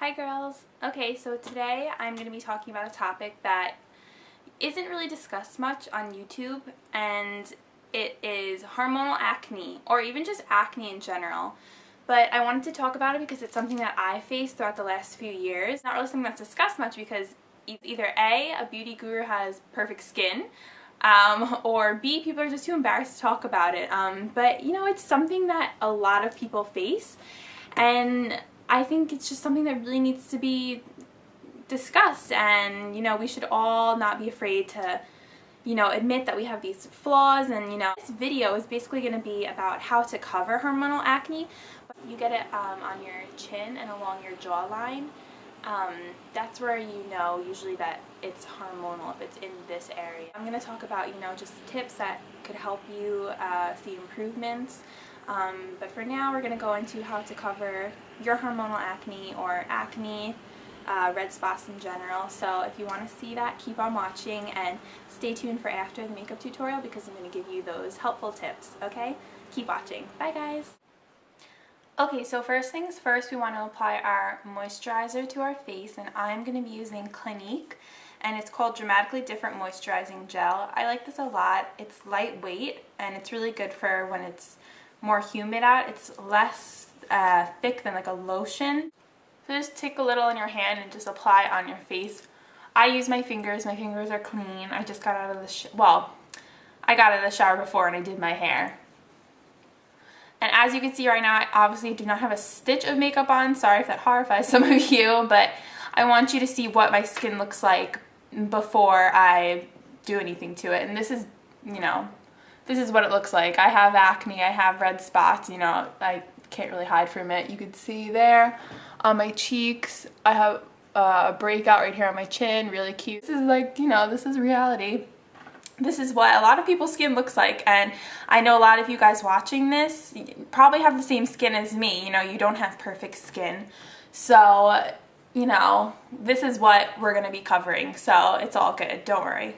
Hi girls! Okay, so today I'm going to be talking about a topic that isn't really discussed much on YouTube, and it is hormonal acne, or even just acne in general. But I wanted to talk about it because it's something that I faced throughout the last few years. Not really something that's discussed much because either A, a beauty guru has perfect skin, or B, people are just too embarrassed to talk about it. But you know, it's something that a lot of people face, and I think it's just something that really needs to be discussed, and you know, we should all not be afraid to, you know, admit that we have these flaws. And you know, this video is basically going to be about how to cover hormonal acne. You get it on your chin and along your jawline. That's where you know usually that it's hormonal, if it's in this area. I'm going to talk about, you know, just tips that could help you see improvements. But for now, we're going to go into how to cover your hormonal acne, or acne, red spots in general. So if you want to see that, keep on watching and stay tuned for after the makeup tutorial, because I'm going to give you those helpful tips, okay? Keep watching. Bye guys! Okay, so first things first, we want to apply our moisturizer to our face, and I'm going to be using Clinique, and it's called Dramatically Different Moisturizing Gel. I like this a lot. It's lightweight, and it's really good for when it's more humid out. It's less thick than like a lotion. So just take a little in your hand and just apply it on your face. I use my fingers. My fingers are clean. I just got out of the I got out of the shower before and I did my hair. And as you can see right now, I obviously do not have a stitch of makeup on. Sorry if that horrifies some of you, but I want you to see what my skin looks like before I do anything to it. And this is, you know, this is what it looks like. I have acne, I have red spots, you know, I can't really hide from it. You can see there on my cheeks, I have a breakout right here on my chin, really cute. This is like, you know, this is reality. This is what a lot of people's skin looks like, and I know a lot of you guys watching this probably have the same skin as me. You know, you don't have perfect skin. So, you know, this is what we're going to be covering, so it's all good. Don't worry.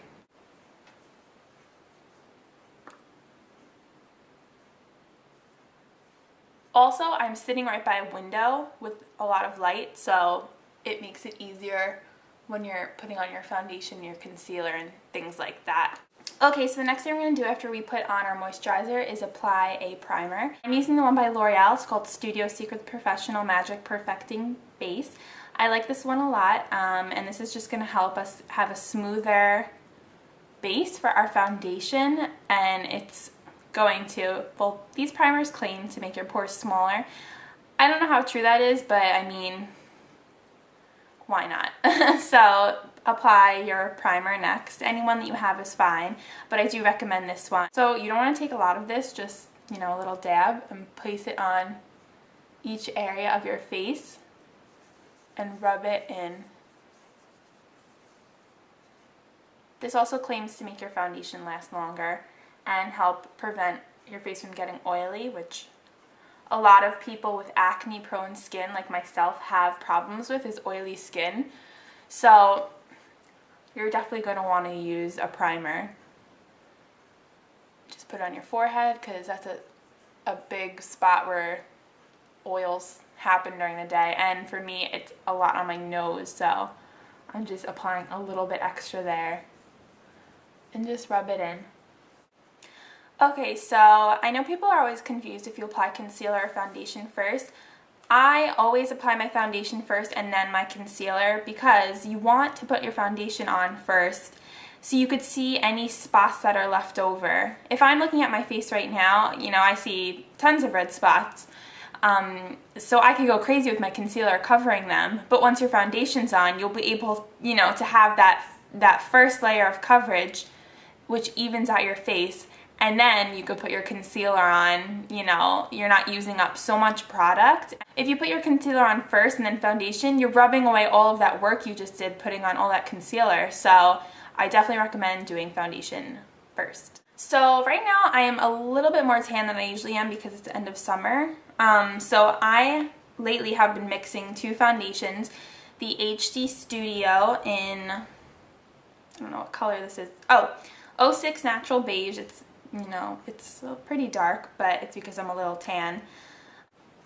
Also, I'm sitting right by a window with a lot of light, so it makes it easier when you're putting on your foundation, your concealer, and things like that. Okay, so the next thing we're going to do after we put on our moisturizer is apply a primer. I'm using the one by L'Oreal. It's called Studio Secret Professional Magic Perfecting Base. I like this one a lot, and this is just going to help us have a smoother base for our foundation, and it's going to, well, these primers claim to make your pores smaller. I don't know how true that is, but I mean, why not? So apply your primer next. Any one that you have is fine, but I do recommend this one. So you don't want to take a lot of this, just, you know, a little dab, and place it on each area of your face and rub it in. This also claims to make your foundation last longer and help prevent your face from getting oily, which a lot of people with acne prone skin like myself have problems with, is oily skin. So you're definitely going to want to use a primer. Just put it on your forehead, because that's a big spot where oils happen during the day, and for me it's a lot on my nose, so I'm just applying a little bit extra there and just rub it in. Okay, so I know people are always confused if you apply concealer or foundation first. I always apply my foundation first and then my concealer, because you want to put your foundation on first so you could see any spots that are left over. If I'm looking at my face right now, you know, I see tons of red spots. So I could go crazy with my concealer covering them, but once your foundation's on, you'll be able, you know, to have that first layer of coverage, which evens out your face. And then you could put your concealer on, you know, you're not using up so much product. If you put your concealer on first and then foundation, you're rubbing away all of that work you just did putting on all that concealer. So I definitely recommend doing foundation first. So right now I am a little bit more tan than I usually am because it's the end of summer. So I lately have been mixing two foundations. The HD Studio in, I don't know what color this is. Oh, 06 Natural Beige. It's, you know, it's pretty dark, but it's because I'm a little tan.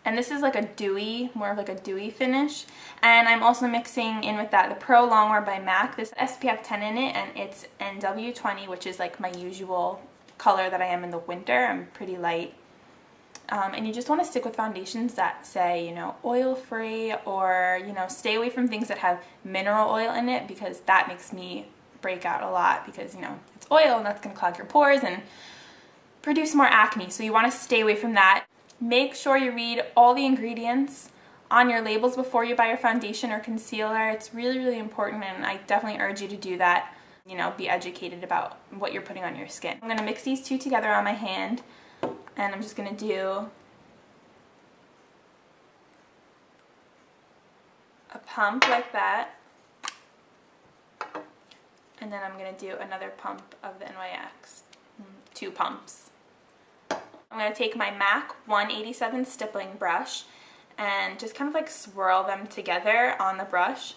And this is like a dewy, more of like a dewy finish. And I'm also mixing in with that the Pro Longwear by MAC. This SPF 10 in it, and it's NW20, which is like my usual color that I am in the winter. I'm pretty light. And you just want to stick with foundations that say, you know, oil-free, or, you know, stay away from things that have mineral oil in it, because that makes me break out a lot, because, you know, it's oil and that's going to clog your pores and produce more acne. So you want to stay away from that. Make sure you read all the ingredients on your labels before you buy your foundation or concealer. It's really, really important, and I definitely urge you to do that. You know, be educated about what you're putting on your skin. I'm going to mix these two together on my hand, and I'm just going to do a pump like that, and then I'm going to do another pump of the NYX, 2 pumps. I'm going to take my MAC 187 stippling brush and just kind of like swirl them together on the brush,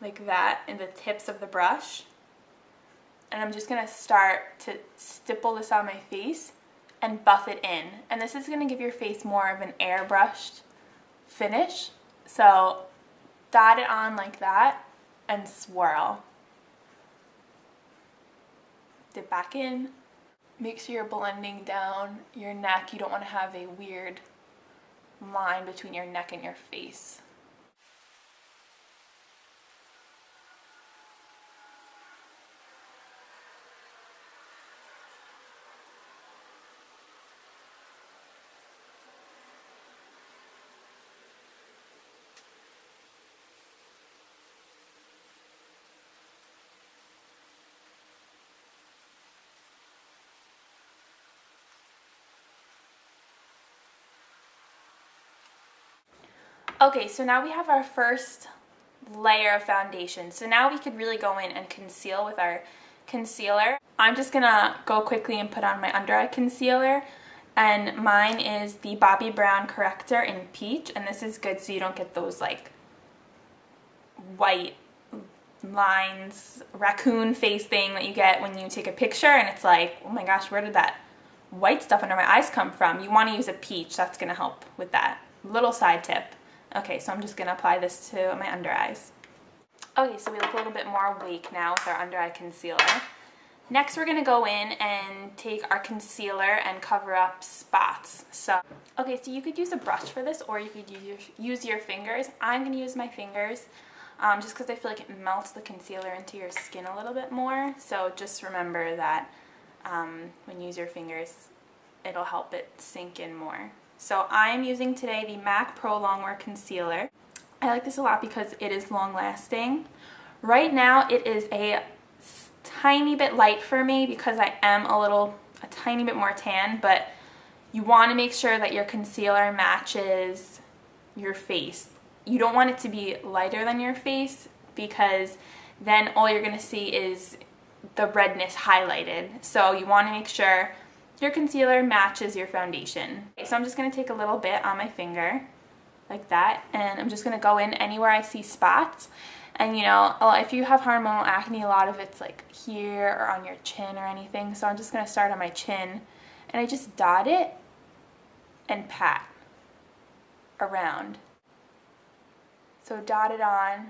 like that, in the tips of the brush. And I'm just going to start to stipple this on my face and buff it in. And this is going to give your face more of an airbrushed finish. So dot it on like that and swirl. Dip back in. Make sure you're blending down your neck. You don't want to have a weird line between your neck and your face. Okay, so now we have our first layer of foundation. So now we could really go in and conceal with our concealer. I'm just gonna go quickly and put on my under eye concealer, and mine is the Bobbi Brown Corrector in Peach, and this is good so you don't get those like white lines, raccoon face thing that you get when you take a picture and it's like, oh my gosh, where did that white stuff under my eyes come from? You want to use a peach. That's gonna help with that. Little side tip. Okay, so I'm just going to apply this to my under eyes. Okay, so we look a little bit more awake now with our under eye concealer. Next, we're going to go in and take our concealer and cover up spots. So you could use a brush for this, or you could use your fingers. I'm going to use my fingers just because I feel like it melts the concealer into your skin a little bit more. So just remember that when you use your fingers, it'll help it sink in more. So I'm using today the MAC Pro Longwear Concealer. I like this a lot because it is long lasting. Right now it is a tiny bit light for me because I am a tiny bit more tan, but you want to make sure that your concealer matches your face. You don't want it to be lighter than your face, because then all you're going to see is the redness highlighted. So you want to make sure your concealer matches your foundation. Okay, so I'm just going to take a little bit on my finger, like that, and I'm just going to go in anywhere I see spots. And you know, if you have hormonal acne, a lot of it's like here or on your chin or anything. So I'm just going to start on my chin, and I just dot it and pat around. So dot it on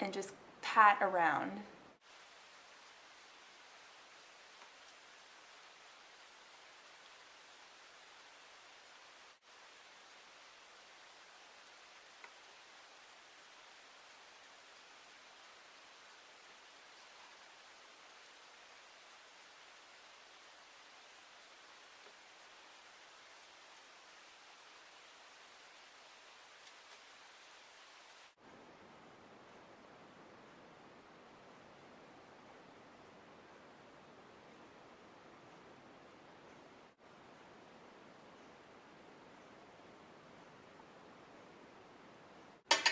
and just pat around.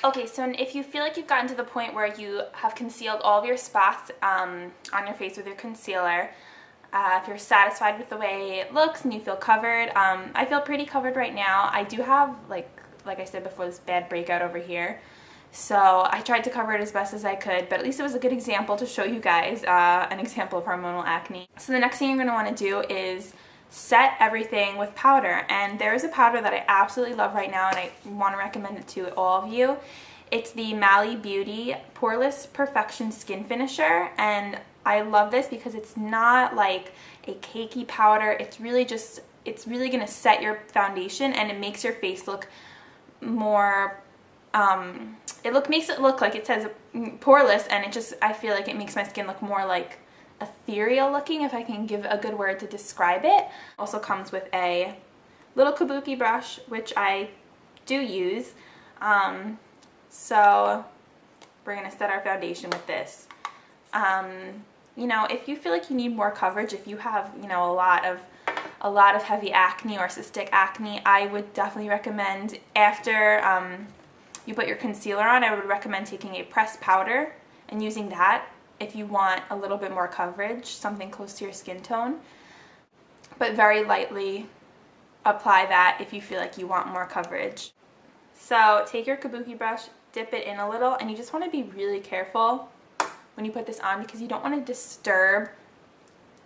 Okay, so if you feel like you've gotten to the point where you have concealed all of your spots on your face with your concealer, if you're satisfied with the way it looks and you feel covered, I feel pretty covered right now. I do have, like I said before, this bad breakout over here. So I tried to cover it as best as I could, but at least it was a good example to show you guys an example of hormonal acne. So the next thing you're going to want to do is set everything with powder. And there is a powder that I absolutely love right now, and I want to recommend it to all of you. It's the Mally Beauty Poreless Perfection Skin Finisher, and I love this because it's not like a cakey powder. It's really going to set your foundation, and it makes your face look more, makes it look like it says poreless, and I feel like it makes my skin look more like ethereal looking, if I can give a good word to describe it. Also comes with a little kabuki brush, which I do use. So we're going to set our foundation with this. You know, if you feel like you need more coverage, if you have, you know, a lot of heavy acne or cystic acne, I would definitely recommend, after you put your concealer on, I would recommend taking a pressed powder and using that if you want a little bit more coverage, something close to your skin tone. But very lightly apply that if you feel like you want more coverage. So take your kabuki brush, dip it in a little, and you just want to be really careful when you put this on, because you don't want to disturb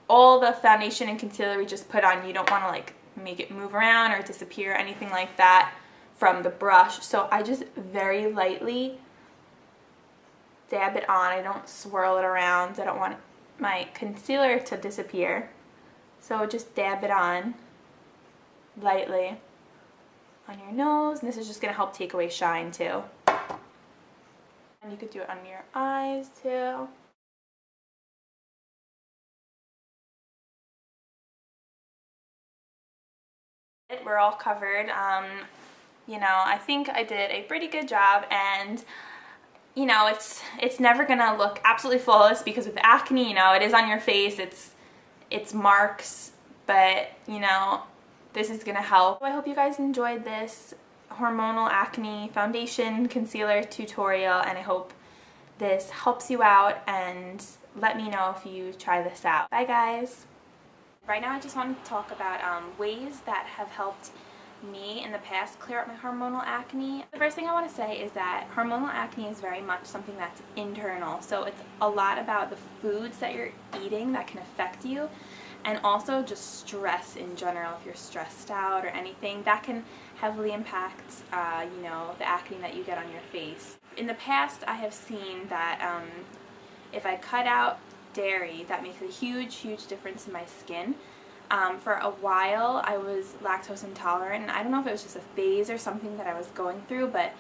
all the foundation and concealer we just put on. You don't want to like make it move around or disappear or anything like that from the brush. So I just very lightly dab it on. I don't swirl it around. I don't want my concealer to disappear. So just dab it on lightly on your nose, and this is just going to help take away shine too. And you could do it under your eyes too. We're all covered. You know, I think I did a pretty good job, and you know, it's never gonna look absolutely flawless, because with acne, you know, it is on your face, it's marks, but you know, this is gonna help. I hope you guys enjoyed this Hormonal Acne Foundation Concealer tutorial, and I hope this helps you out, and let me know if you try this out. Bye guys! Right now I just wanted to talk about ways that have helped me in the past clear up my hormonal acne. The first thing I want to say is that hormonal acne is very much something that's internal, so it's a lot about the foods that you're eating that can affect you, and also just stress in general. If you're stressed out or anything, that can heavily impact you know, the acne that you get on your face. In the past, I have seen that if I cut out dairy, that makes a huge difference in my skin. For a while I was lactose intolerant, and I don't know if it was just a phase or something that I was going through, but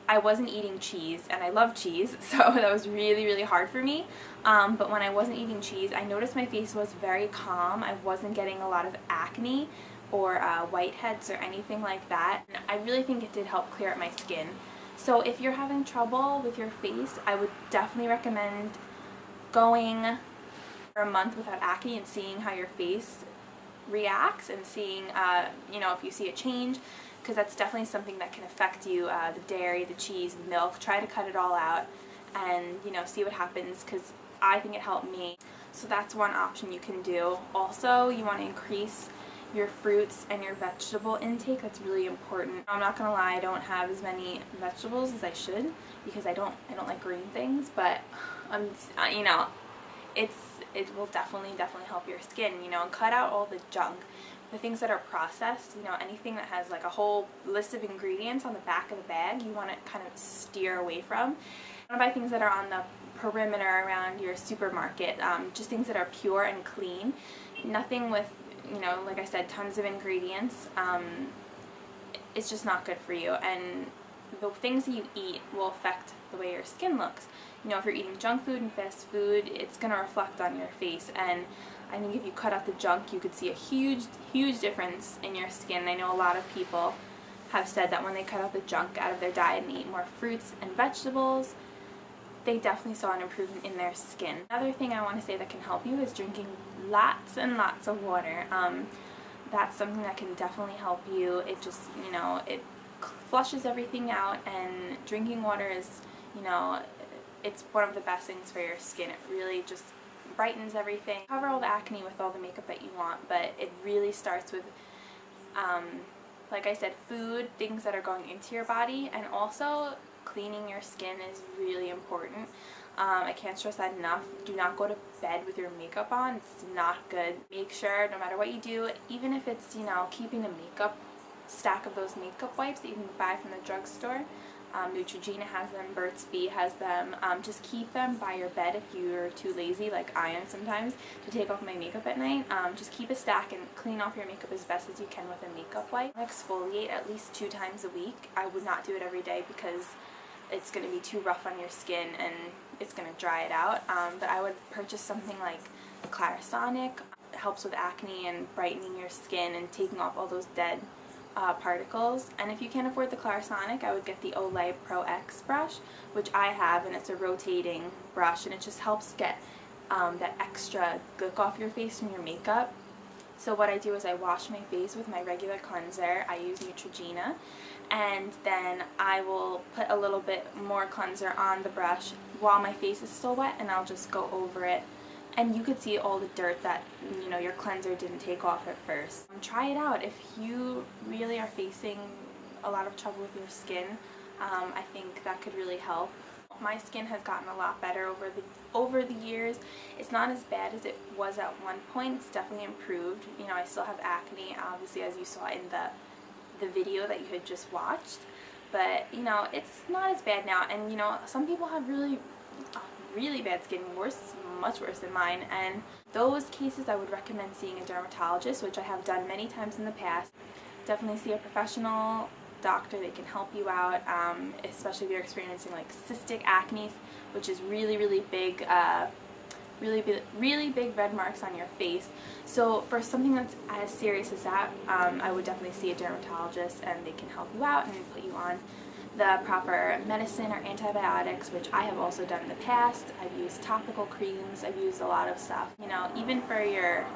I wasn't eating cheese, and I love cheese, so that was really hard for me. But when I wasn't eating cheese, I noticed my face was very calm. I wasn't getting a lot of acne or whiteheads or anything like that. And I really think it did help clear up my skin. So if you're having trouble with your face, I would definitely recommend going for a month without acne and seeing how your face reacts, and seeing you know, if you see a change, because that's definitely something that can affect you. The dairy, the cheese, the milk, try to cut it all out and, you know, see what happens, because I think it helped me. So that's one option you can do. Also, you want to increase your fruits and your vegetable intake. That's really important. I'm not gonna lie, I don't have as many vegetables as I should, because I don't like green things, but you know, it will definitely help your skin, you know, and cut out all the junk, the things that are processed, you know, anything that has like a whole list of ingredients on the back of the bag, you want to kind of steer away from. You want to buy things that are on the perimeter around your supermarket, just things that are pure and clean, nothing with, you know, like I said, tons of ingredients. It's just not good for you, and the things that you eat will affect the way your skin looks. You know, if you're eating junk food and fast food, it's going to reflect on your face, and I think if you cut out the junk, you could see a huge difference in your skin. I know a lot of people have said that when they cut out the junk out of their diet and eat more fruits and vegetables, they definitely saw an improvement in their skin. Another thing I want to say that can help you is drinking lots and lots of water. That's something that can definitely help you. It just, you know, it flushes everything out, and drinking water is, you know, it's one of the best things for your skin. It really just brightens everything. Cover all the acne with all the makeup that you want, but it really starts with, like I said, food, things that are going into your body, and also cleaning your skin is really important. I can't stress that enough. Do not go to bed with your makeup on. It's not good. Make sure, no matter what you do, even if it's, you know, keeping a makeup stack of those makeup wipes that you can buy from the drugstore. Neutrogena has them, Burt's Bee has them. Just keep them by your bed if you're too lazy, like I am sometimes, to take off my makeup at night. Just keep a stack and clean off your makeup as best as you can with a makeup wipe. Exfoliate at least 2 times a week. I would not do it every day because it's going to be too rough on your skin and it's going to dry it out. But I would purchase something like Clarisonic. It helps with acne and brightening your skin and taking off all those dead particles. And if you can't afford the Clarisonic, I would get the Olay Pro X brush, which I have, and it's a rotating brush, and it just helps get that extra gook off your face from your makeup. So what I do is I wash my face with my regular cleanser. I use Neutrogena, and then I will put a little bit more cleanser on the brush while my face is still wet, and I'll just go over it. And you could see all the dirt that, you know, your cleanser didn't take off at first. Try it out. If you really are facing a lot of trouble with your skin, I think that could really help. My skin has gotten a lot better over the years. It's not as bad as it was at one point. It's definitely improved. You know, I still have acne, obviously, as you saw in the video that you had just watched. But, you know, it's not as bad now. And, you know, some people have really bad skin, much worse than mine, and those cases I would recommend seeing a dermatologist, which I have done many times in the past. Definitely see a professional doctor. They can help you out, especially if you're experiencing like cystic acne, which is really big, really big red marks on your face. So for something that's as serious as that, I would definitely see a dermatologist, and they can help you out and put you on the proper medicine or antibiotics, which I have also done in the past. I've used topical creams, I've used a lot of stuff. You know, even for your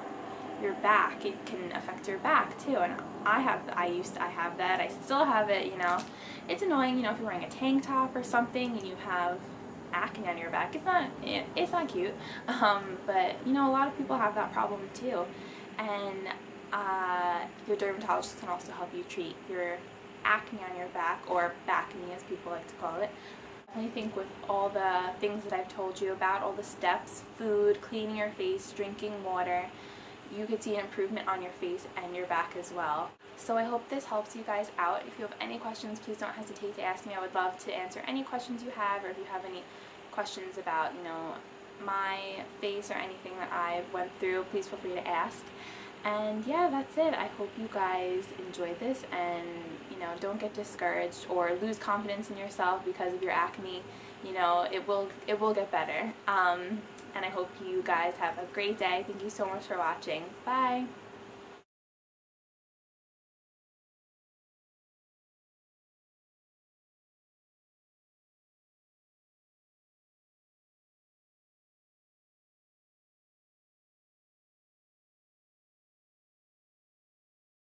back, it can affect your back too, and I have that, I still have it, you know. It's annoying, you know, if you're wearing a tank top or something and you have acne on your back. It's not cute, but you know, a lot of people have that problem too, and your dermatologist can also help you treat your acne on your back, or backne as people like to call it. I think with all the things that I've told you about, all the steps, food, cleaning your face, drinking water, you could see an improvement on your face and your back as well. So I hope this helps you guys out. If you have any questions, please don't hesitate to ask me. I would love to answer any questions you have, or if you have any questions about, you know, my face or anything that I've went through, please feel free to ask. And yeah, that's it. I hope you guys enjoyed this, and you know, don't get discouraged or lose confidence in yourself because of your acne. You know, it will get better. And I hope you guys have a great day. Thank you so much for watching. Bye.